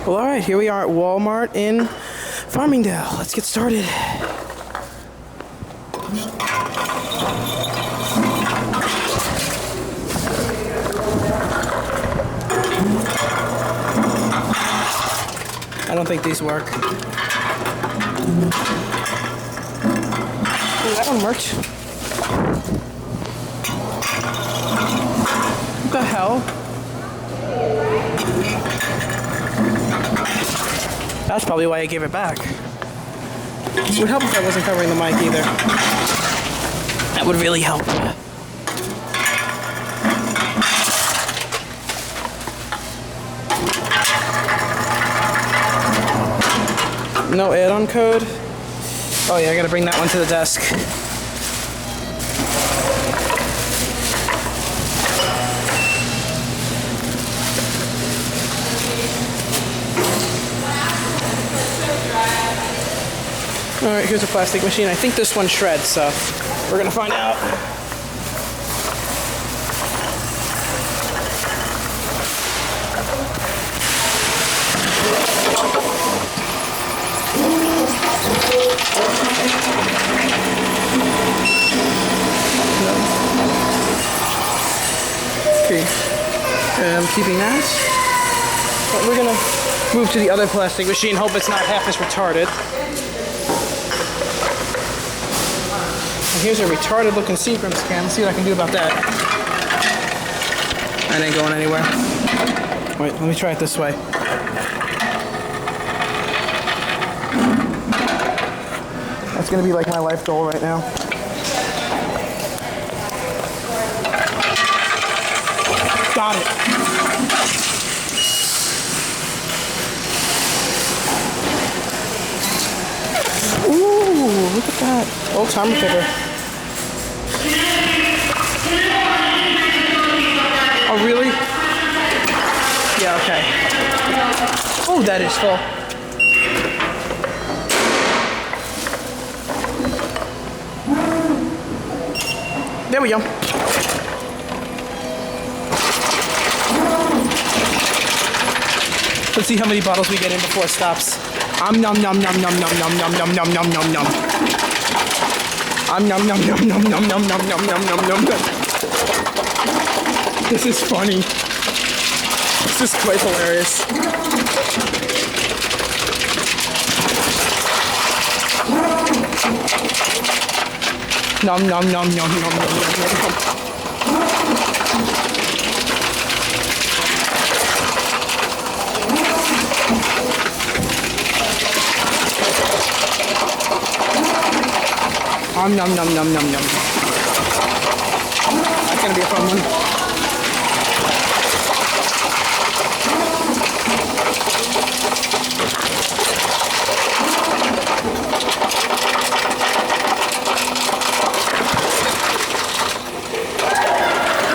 Well, all right, here we are at Walmart in Farmingdale. Let's get started. I don't think these work. Oh, that one worked. What the hell? That's probably why I gave it back. It would help if I wasn't covering the mic either. That would really help. No add-on code? Oh yeah, I gotta bring that one to the desk. Alright, here's a plastic machine. I think this one shreds, so we're gonna find out. Okay, I'm keeping that. But we're gonna move to the other plastic machine, hope it's not half as retarded. And here's a retarded looking Seagram scan. Let's see what I can do about that. That ain't going anywhere. Wait, let me try it this way. That's gonna be like my life goal right now. Got it. Ooh, look at that. Old Tomra picker. Oh, really? Yeah, okay. Oh, that is full. There we go. Let's see how many bottles we get in before it stops. Nom nom nom nom nom nom nom nom nom nom nom nom nom. Nom nom nom nom nom nom nom nom nom nom nom nom. This is funny. This is quite hilarious. Nom nom nom nom nom nom nom nom. Nom nom nom nom nom nom. That's gonna be a fun one.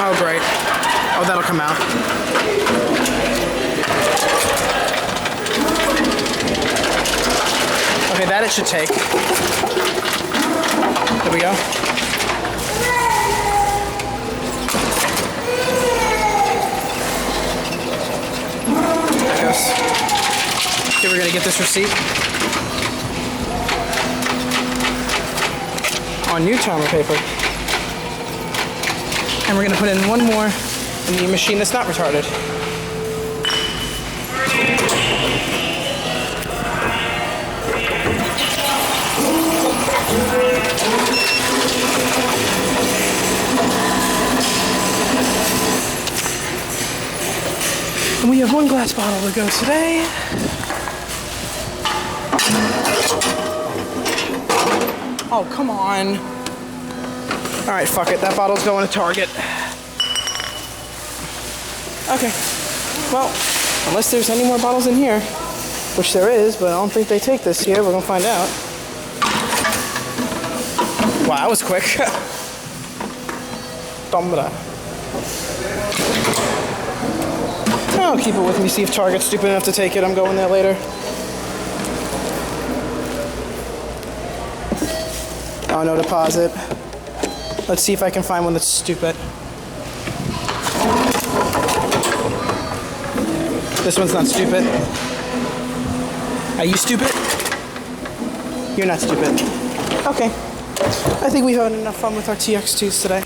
Oh great. Oh, that'll come out. Okay, that it should take. There we go. There it goes. Okay, we're gonna get this receipt on new Tomra paper. And we're gonna put in one more in the machine that's not retarded. And we have one glass bottle to go today. Oh, come on. All right, fuck it. That bottle's going to Target. Okay. Well, unless there's any more bottles in here, which there is, but I don't think they take this here. We're going to find out. Wow, that was quick. Tomra. I'll keep it with me, see if Target's stupid enough to take it. I'm going there later. Oh, no deposit. Let's see if I can find one that's stupid. This one's not stupid. Are you stupid? You're not stupid. Okay. I think we've had enough fun with our TX2s today.